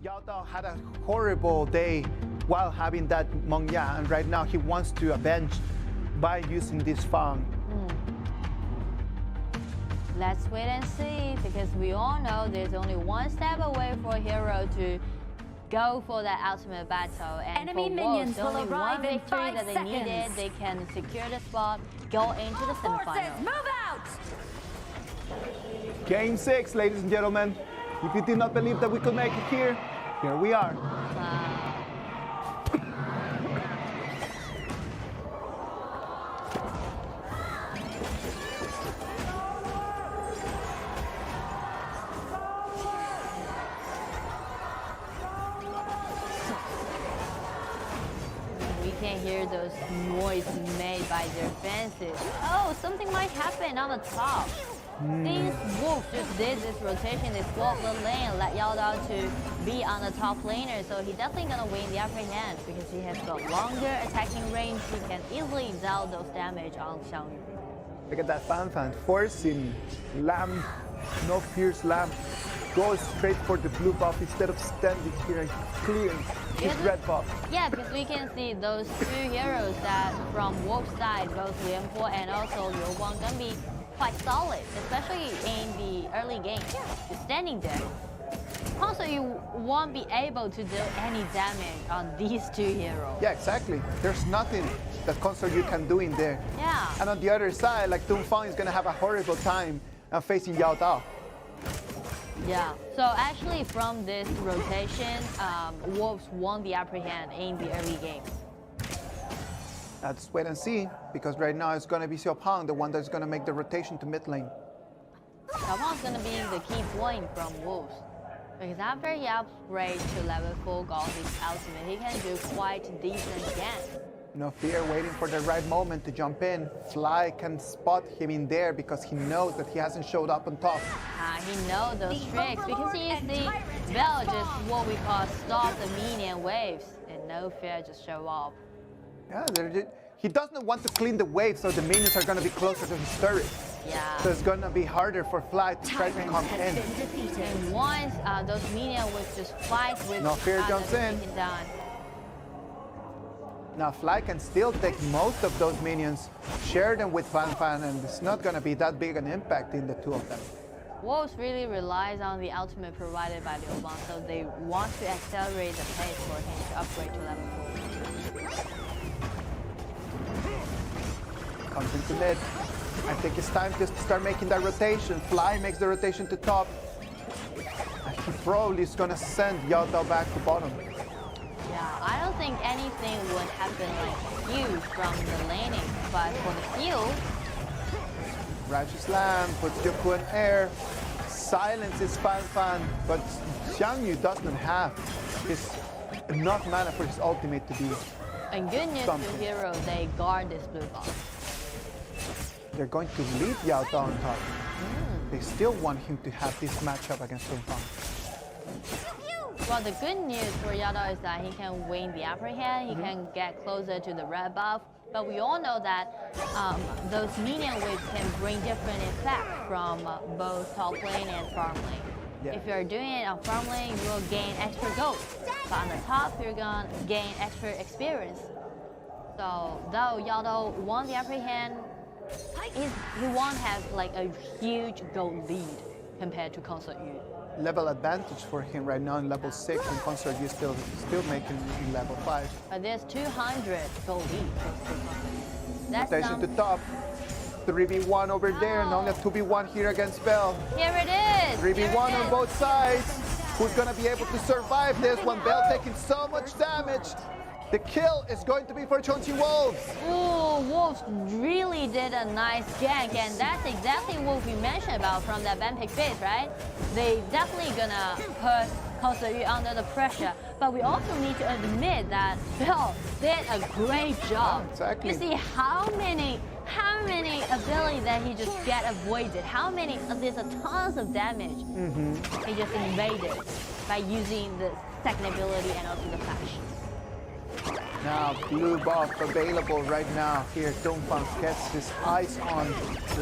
Yao Dao had a horrible day while having that Meng Ya, and right now he wants to avenge by using this Fang. Let's wait and see, because we all know there's only one step away for a hero to go for that ultimate battle. And Enemy for minions Wolves, will only arrive one in victory 5 that they seconds. needed. They can secure the spot, go into the Forces, semifinal. move out! Game 6, ladies and gentlemen. If you did not believe that we could make it here we are. We can hear those noise made by their fences. Oh, something might happen on the top. These Wolves just did this rotation. They swapped the lane, let Yao Dao to be on the top laner. So he's definitely gonna win the upper hand because he has got longer attacking range. He can easily deal those damage on Xiangyu. Look at that Fan forcing Lamb, no fierce Lamb, goes straight for the blue buff instead of standing here and clearing his red buff. Yeah, because we can see those two heroes that from Wolf's side, both Lian Po and also Liu Guang, gonna be quite solid, especially in the early game. Just standing there. Also, you won't be able to do any damage on these two heroes. Yeah, exactly. There's nothing that Consort you can do in there. Yeah. And on the other side, like Dongfang is gonna have a horrible time facing Yao Dao. Yeah. So actually, from this rotation, Wolves won the upper hand in the early games. Let's wait and see, because right now it's gonna be Xiaopang, the one that's gonna make the rotation to mid lane. Xiaopang's gonna be the key point from Wolves. Because after he upgrades to level 4 got his ultimate, he can do quite decent again. No fear, waiting for the right moment to jump in. Fly can spot him in there because he knows that he hasn't showed up on top. He knows those tricks because he used the bell, just what we call stop the minion waves, and no fear just show up. Yeah, he doesn't want to clean the wave, so the minions are gonna be closer to his turret. Yeah. So it's gonna be harder for Fly to try to come in. And once those minions would just fight with No fear jumps in. Done. Now Fly can still take most of those minions, share them with Fan, and it's not gonna be that big an impact in the two of them. Wolves really relies on the ultimate provided by Liu Guang, so they want to accelerate the pace for him to upgrade to level 4. Comes into mid. I think it's time just to start making that rotation. Fly makes the rotation to top. And he probably is gonna send Yao Dao back to bottom. Yeah, I don't think anything would happen like huge from the laning, but for the heal, Righteous Lamb puts Yoku in air, silences Fan, but Xiangyu doesn't have enough mana for his ultimate to be. and good news to hero, they guard this blue buff. They're going to leave Yao Dao on top. They still want him to have this matchup against Dongfang. Well, the good news for Yao Dao is that he can win the upper hand, he can get closer to the red buff, but we all know that those minion waves can bring different effects from both top lane and farm lane. Yeah. If you're doing it on farm lane, you will gain extra gold, but on the top, you're going to gain extra experience. So, though Yao Dao won the upper hand, he won't have like a huge gold lead compared to Consort Yu. Level advantage for him right now in level 6, and Consort Yu still making in level 5. But there's 200 gold lead. That's Rotation to top. 3v1 over there, and only a 2v1 here against Bell. Here it is. 3v1 on both sides. Who's gonna be able to survive this one? Bell taking so much damage. The kill is going to be for Chongqing Wolves. Ooh, Wolves really did a nice gank, and that's exactly what we mentioned about from that Vanpick phase, right? They definitely gonna put Consort Yu under the pressure, but we also need to admit that Bell did a great job. Exactly. You see how many abilities that he just get avoided, how many, there's a tons of damage he just invaded by using the second ability and also the flash. Now, blue buff available right now here. Dongfang gets his eyes on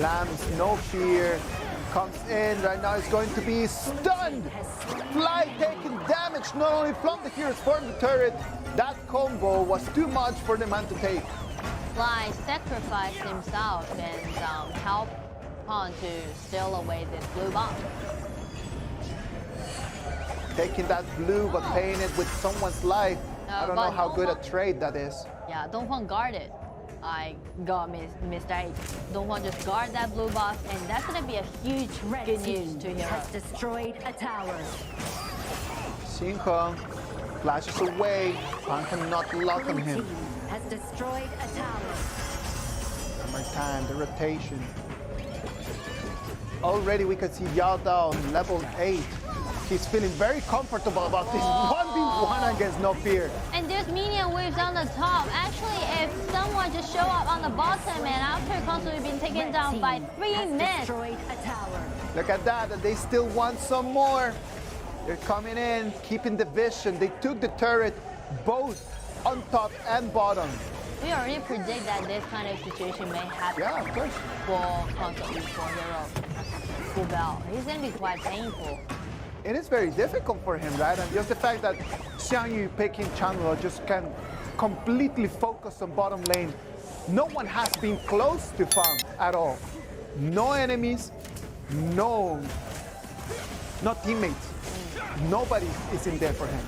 Lamb's, no fear. comes in right now. Is going to be stunned. Fly taking damage not only from the heroes, from the turret. That combo was too much for the man to take. Fly sacrificed himself and helped Pawn to steal away this blue bomb. Taking that blue but paying it with someone's life. I don't know how good a trade that is. Yeah, Dongfang guarded. I got mistake. Dongfang just guard that blue buff, and that's gonna be a huge good news to Hero. Has destroyed a tower. Xinhong flashes away. Pan cannot lock on him. Has destroyed a tower. One more time, the rotation. Already we can see Yao Dao on level 8. He's feeling very comfortable about this 1v1 against no fear. And there's minion waves on the top. Actually, if someone just show up on the bottom and after constantly being taken down by 3 minutes. Destroyed a tower. Look at that, and they still want some more. They're coming in, keeping the vision. They took the turret both on top and bottom. We already predict that this kind of situation may happen. Yeah, of course. For console for Hero. Full belt. It's gonna be quite painful. It is very difficult for him, right? And just the fact that Xiangyu picking Chandler just can completely focus on bottom lane. No one has been close to Fang at all. No enemies, no teammates. Nobody is in there for him.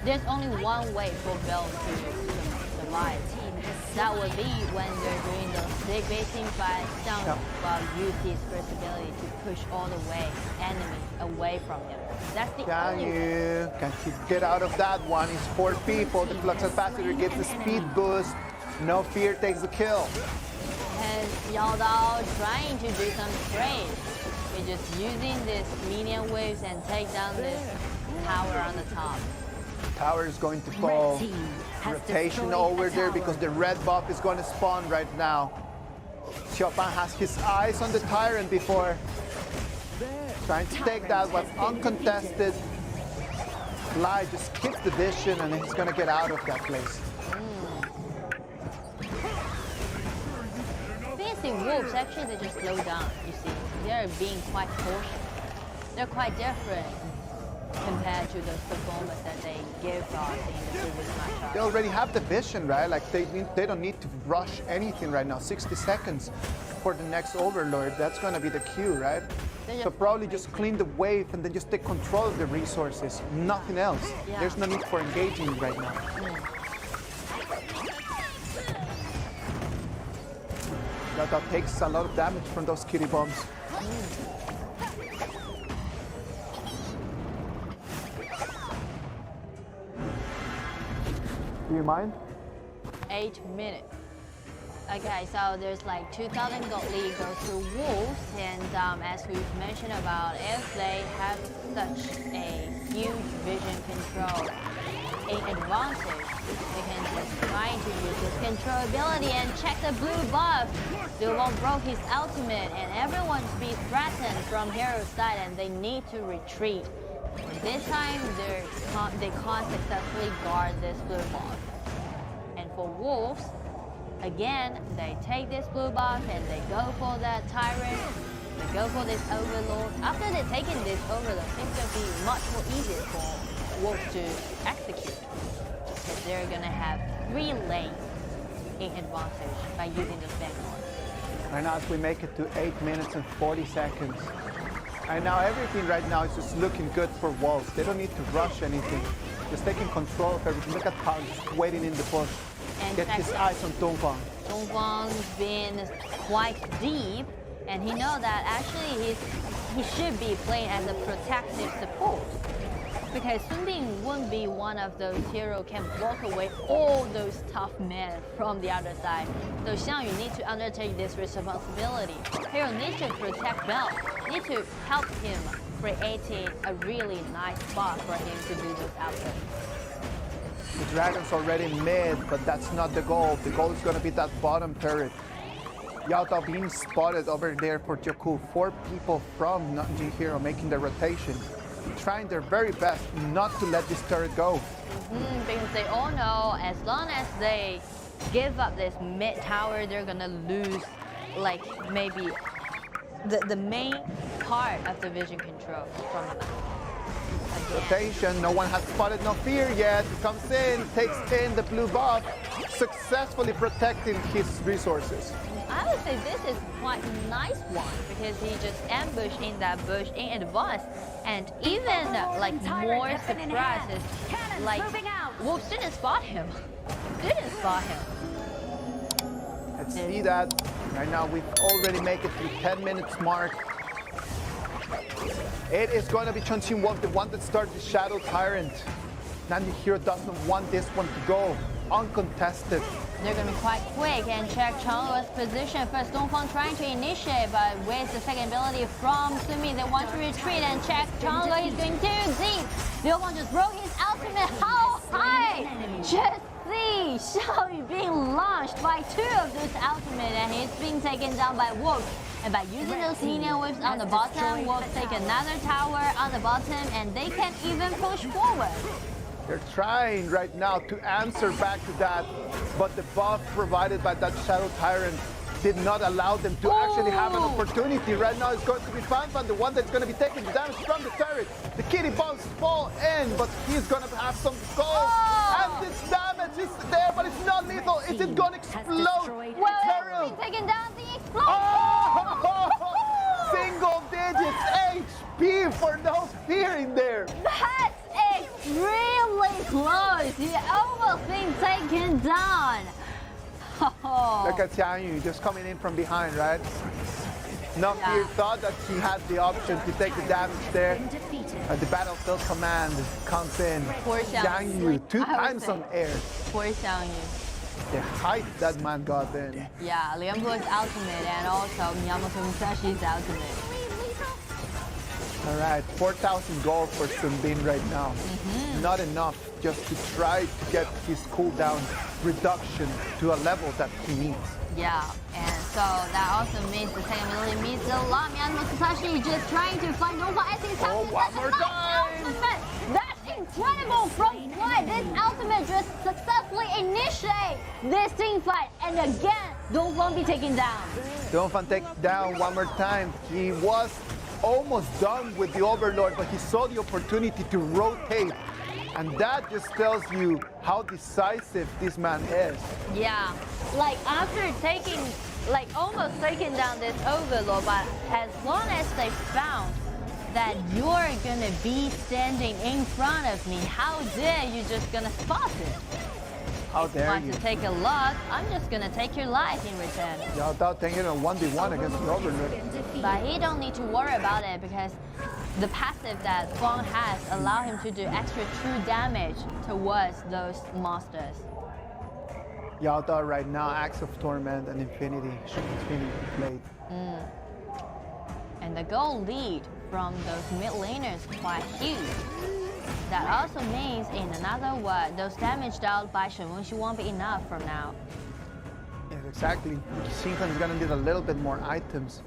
There's only one way for Bell to survive. That would be when they're doing those big basing fights. Xiangyu use his versatility to push all the way enemy away from him. That's the only way. Can he get out of that one? It's 4 people. The flux capacitor gives the speed boost. No fear takes the kill. And Yao Dao trying to do some trade. We're just using this minion waves and take down this tower on the top. Tower is going to fall. Rotation over there because the red buff is going to spawn right now. Xiaopan has his eyes on the Tyrant before. Trying to take that one uncontested. Fly just skips the vision and he's going to get out of that place. Fancy wolves, actually they just slow down, you see. They're being quite cautious. They're quite different compared to the performance that they give us in the previous match. They already have the vision, right? Like they don't need to rush anything right now. 60 seconds for the next Overlord. That's going to be the cue, right? So probably just clean the wave and then just take control of the resources. Nothing else. Yeah. There's no need for engaging right now. That takes a lot of damage from those kitty bombs. Do you mind? 8 minutes. Okay, so there's like 2,000 gold lead goes to Wolves, and as we've mentioned about, if they have such a huge vision control, an advantage, they can just try to use this control ability and check the blue buff. Duvon broke his ultimate, and everyone's being threatened from Hero's side, and they need to retreat. This time, they can't successfully guard this blue buff. And for Wolves, again, they take this blue buff and they go for that Tyrant. They go for this Overlord. After they've taken this Overlord, things will be much more easier for Wolves to execute. Because they're going to have 3 lanes in advantage by using the Vanguard. Right now, as we make it to 8 minutes and 40 seconds. And now everything right now is just looking good for Wolves. They don't need to rush anything. Just taking control of everything. Look at Pao just waiting in the bush. And get his eyes on Dongfang. Dongfang's been quite deep, and he knows that actually he should be playing as a protective support. Because Sun Bin won't be one of those heroes can block away all those tough men from the other side. So Xiangyu needs to undertake this responsibility. Hero needs to protect Bell, needs to help him creating a really nice spot for him to do this output. The Dragon's already mid, but that's not the goal. The goal is going to be that bottom turret. Yao Dao being spotted over there for Jakku. 4 people from Gen.G Hero making the rotation. Trying their very best not to let this turret go. Because they all know as long as they give up this mid tower, they're gonna lose like maybe the main part of the vision control from the map. Rotation, no one has spotted No Fear yet. He comes in, takes in the blue buff, successfully protecting his resources. I would say this is quite a nice one because he just ambushed in that bush in advance, and even like more surprises, like Wolves didn't spot him. Didn't spot him. Let's see that. Right now we've already made it to the 10 minutes mark. It is going to be Gen.G Wolf, the one that started the Shadow Tyrant. Nandi Hero doesn't want this one to go uncontested. They're going to be quite quick and check Chang'e's position. First, Dongfang trying to initiate, but with the second ability from Sumi, they want to retreat and check Chang'e. He's going too deep. Dongfang just broke his ultimate. How high? Just see Xiaoyu being launched by two of those ultimate, and he's being taken down by Wolves. And by using those minion waves on the bottom, Wolves take another tower on the bottom, and they can't even push forward. They're trying right now to answer back to that, but the buff provided by that Shadow Tyrant did not allow them to actually have an opportunity. Right now it's going to be Fanfan, the one that's going to be taking the damage from the turret. The kitty bombs fall in, but he's going to have some skulls. And this damage is there, but it's not lethal. Is it going to explode? Well, it's taken down the explosion. Single digits HP for No Fear in there. That's extremely close. He almost been taken down. Look at Xiangyu just coming in from behind, right? No Fear thought that he had the option to take the damage there. The battlefield command comes in. Poor Xiangyu, two times on air. Poor Xiangyu. The height that man got in. Yeah, Liang Bo's ultimate and also Miyamoto Musashi's ultimate. All right, 4,000 gold for Sunbin right now. Not enough just to try to get his cooldown reduction to a level that he needs. Yeah, and so that also means the second ability means a lot. Miyamoto Musashi just trying to find Nova as he's one more time! Ultimate. That's incredible from Quite. This ultimate just successfully initiate this team fight, and again, Dongfang be taken down. Dongfang taken down one more time. He was almost done with the Overlord, but he saw the opportunity to rotate. And that just tells you how decisive this man is. Yeah, like after taking, like almost taking down this Overlord, but as long as they found that you're gonna be standing in front of me, how dare you just gonna spot it? How dare Want you? to take a look, I'm just gonna take your life in return. Yeah, without taking a 1v1 against the Overlord. But he don't need to worry about it because the passive that Fang has allow him to do extra true damage towards those monsters. Yao Da right now, Axe of Torment and Infinity Blade. And the goal lead from those mid laners quite huge. That also means, in another word, those damage dealt by Shen Wenxi won't be enough from now. Yes, exactly. Xinghan is going to need a little bit more items.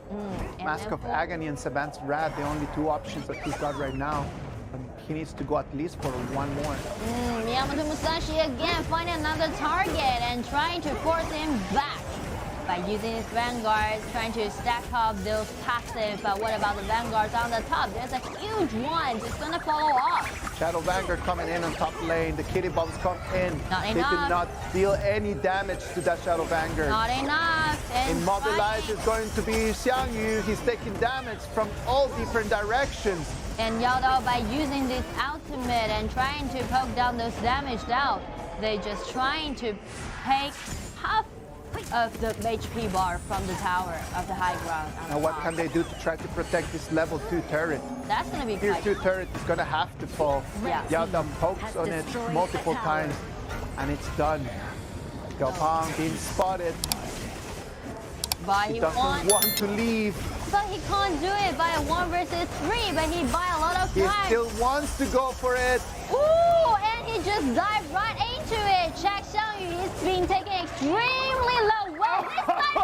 Mask of Agony and Savant's Wrath, the only two options that he's got right now. And he needs to go at least for one more. Miyamoto Musashi again finding another target and trying to force him back by using his vanguards, trying to stack up those passive. But what about the vanguards on the top? There's a huge one just gonna follow off. Shadow Vanguard coming in on top lane. The kitty bombs come in. Not they enough. did not deal any damage to that Shadow Vanguard. Not enough. And Immobilized is going to be Xiangyu. He's taking damage from all different directions. And Yao Da, by using this ultimate and trying to poke down those damaged out, they just trying to take half of the HP bar from the tower of the high ground. Now what can they do to try to protect this level 2 turret? That's gonna be Tier quite 2 turret is gonna have to fall. Yeah. Yao Da pokes on it multiple times and it's done. Yao Pang being spotted. But He he doesn't want to leave. But he can't do it by a 1 versus 3, but he buy a lot of He time. still wants to go for it. Ooh, and he just dived right into it. Check Xiangyu, he's being taken extremely low. Well, this time,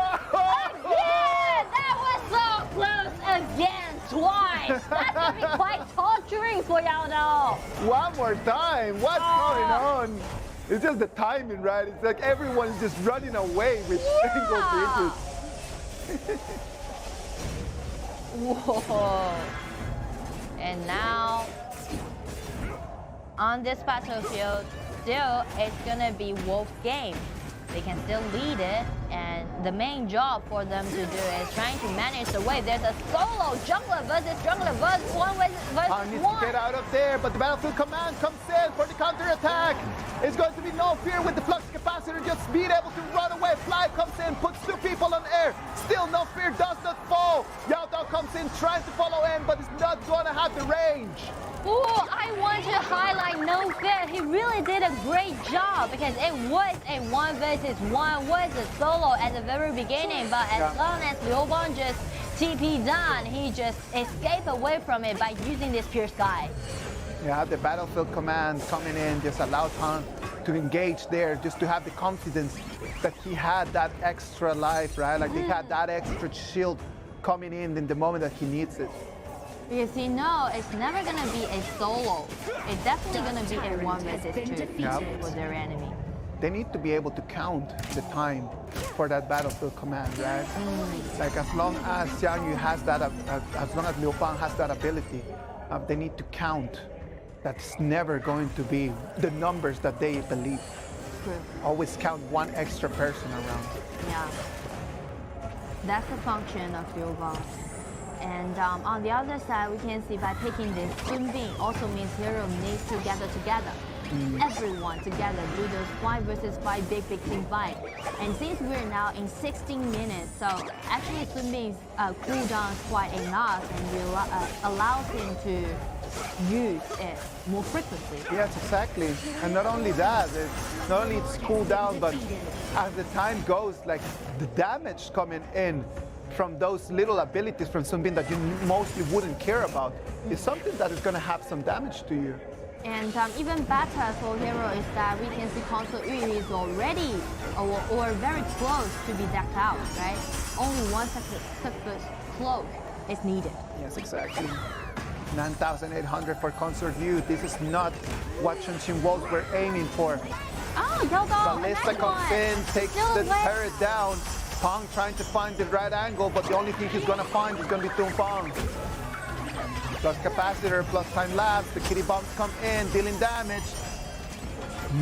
again! That was so close again, twice. That's gonna be quite torturing for Yao Da. One more time. What's going on? It's just the timing, right? It's like everyone's just running away with single digits. Whoa. And now, on this battlefield, still it's gonna be Wolf's game. They can still lead it, and the main job for them to do is trying to manage the wave. There's a solo jungler versus one versus Needs one. to get out of there, but the battlefield command comes in for the counter-attack. It's going to be no fear with the flux capacitor just being able to run away. Fly comes in, puts 2 people on air. Still no fear, does not fall. Yao Dao comes in trying to follow in, but it's not going to have the range. Ooh, I want to highlight No Fear. He really did a great job because it was a 1 versus 1, was a solo at the very beginning, but as long as Liu Bang just TP down, he just escaped away from it by using this Pure Sky. Yeah, the battlefield command coming in just allowed Han to engage there, just to have the confidence that he had that extra life, right? Like he had that extra shield coming in the moment that he needs it. Because you know, it's never going to be a solo. It's definitely going to be a 1 versus 2 for their enemy. They need to be able to count the time for that battlefield command, right? Like as long as Xiang Yu has that, as long as Liu Bang has that ability, they need to count. That's never going to be the numbers that they believe. True. Always count 1 extra person around. Yeah. That's the function of Liu Bang. And on the other side, we can see by picking this, Sun Bin also means hero needs to gather together. Everyone together do those 5 versus 5 big team fight. And since we're now in 16 minutes, so actually Sun Bin's cooldown is quite enough and allows him to use it more frequently. Yes, exactly. And not only that, not only it's cooled down, but as the time goes, like the damage coming in from those little abilities from Sun Bin that you mostly wouldn't care about is something that is going to have some damage to you. And even better for hero is that we can see Console Yu is already or very close to be decked out, right? Only 1 separate cloak is needed. Yes, exactly. 9,800 for Consort Yu. This is not what Chun-Chin Wolves were aiming for. Oh, Yao Dao, Ballista comes in, takes the turret down. Pang trying to find the right angle, but the only thing he's going to find is going to be Tung Pang. Plus capacitor, plus time lapse. The kitty bombs come in, dealing damage.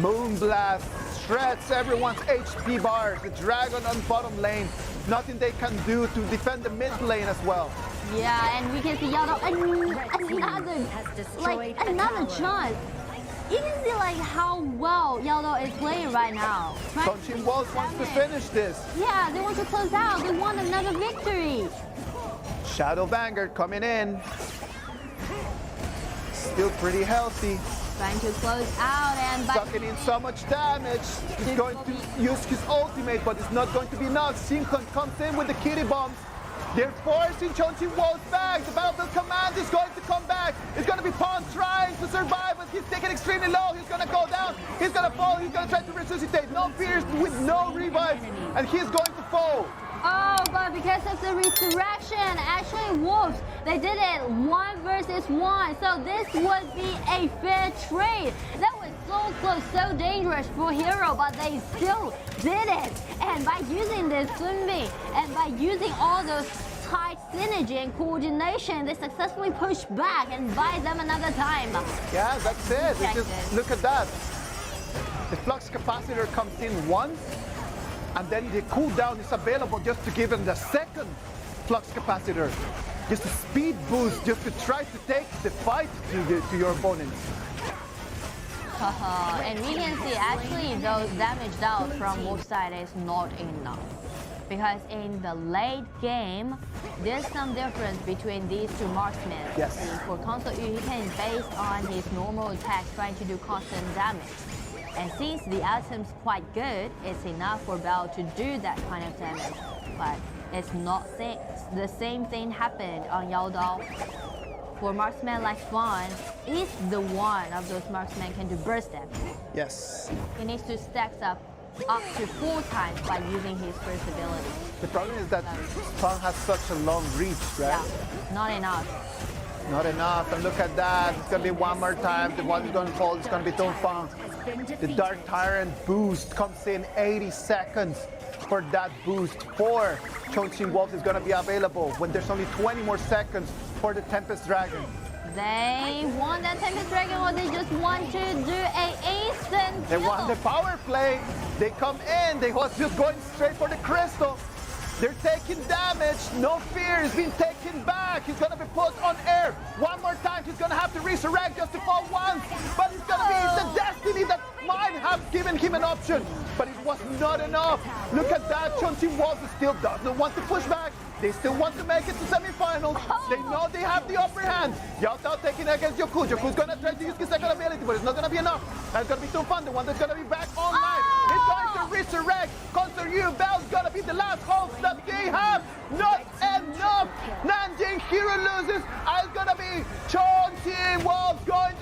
Moonblast shreds everyone's HP bars. The dragon on bottom lane. Nothing they can do to defend the mid lane as well. Yeah, and we can see Yao Dao another chance. You can see like how well Yao Dao is playing right now. Chun-Chin Wolves wants to finish this. Yeah, they want to close out. They want another victory. Shadow Vanguard coming in. Still pretty healthy. Trying to close out and Sucking in so much damage. He's going to use his ultimate, but it's not going to be enough. Xingkun comes in with the kitty bombs. They're forcing Chun-Chin Wolves back. The battlefield command is going to come back. It's going to be Pong trying to survive, but he's taken extremely low. He's going to go down. He's going to fall. He's going to try to resuscitate. No fears with no revive, and he's going to fall. oh, but because of the resurrection, actually Wolves, they did it 1 versus 1. So this would be a fair trade. That was so close, so dangerous for Hero, but they still did it. And by using this Sun Bin, and by using all those tight synergy and coordination, they successfully push back and buy them another time. Yeah, that's it. It's just, look at that. The flux capacitor comes in once, and then the cooldown is available just to give him the second flux capacitor. Just a speed boost, just to try to take the fight to your opponents. And we can see actually those damage out from Wolf side is not enough. Because in the late game, there's some difference between these two marksmen. Yes. For Console Yu, he can, based on his normal attack, trying to do constant damage. And since the item's quite good, it's enough for Bell to do that kind of damage. But it's not the same thing happened on Yao Dao. For marksman like Fawn, he's the one of those marksmen can do burst damage. Yes. He needs to stack up to 4 times by using his first ability. The problem is that Pong has such a long reach, right? Yeah, not enough. Not enough, and look at that. It's gonna be one more time. The one is gonna fall. It's gonna be Tongfang. The Dark Tyrant boost comes in 80 seconds for that boost. For Chongqing Wolves is gonna be available when there's only 20 more seconds for the Tempest Dragon. They want that Tempest Dragon, or they just want to do a instant They kill? want the power play. They come in. They was just going straight for the crystal. They're taking damage. No fear. He's been taken back. He's going to be put on air. One more time. He's going to have to resurrect just to fall once. But it's going to be the destiny that might have given him an option. But it was not enough. Look at that. Chongqing Wolves still doesn't want to push back. They still want to make it to semifinals. They know they have the upper hand. Yao Tao taking against Yoku. Yoku's going to try to use his second ability, but it's not going to be enough. And it's going to be Tongfang, the one that's going to be back online. He's going to resurrect. Concert Yu Bell's going to be the last hope that they have. Not enough. Nanjing Hero loses. And it's going to be Chongqing Wolves going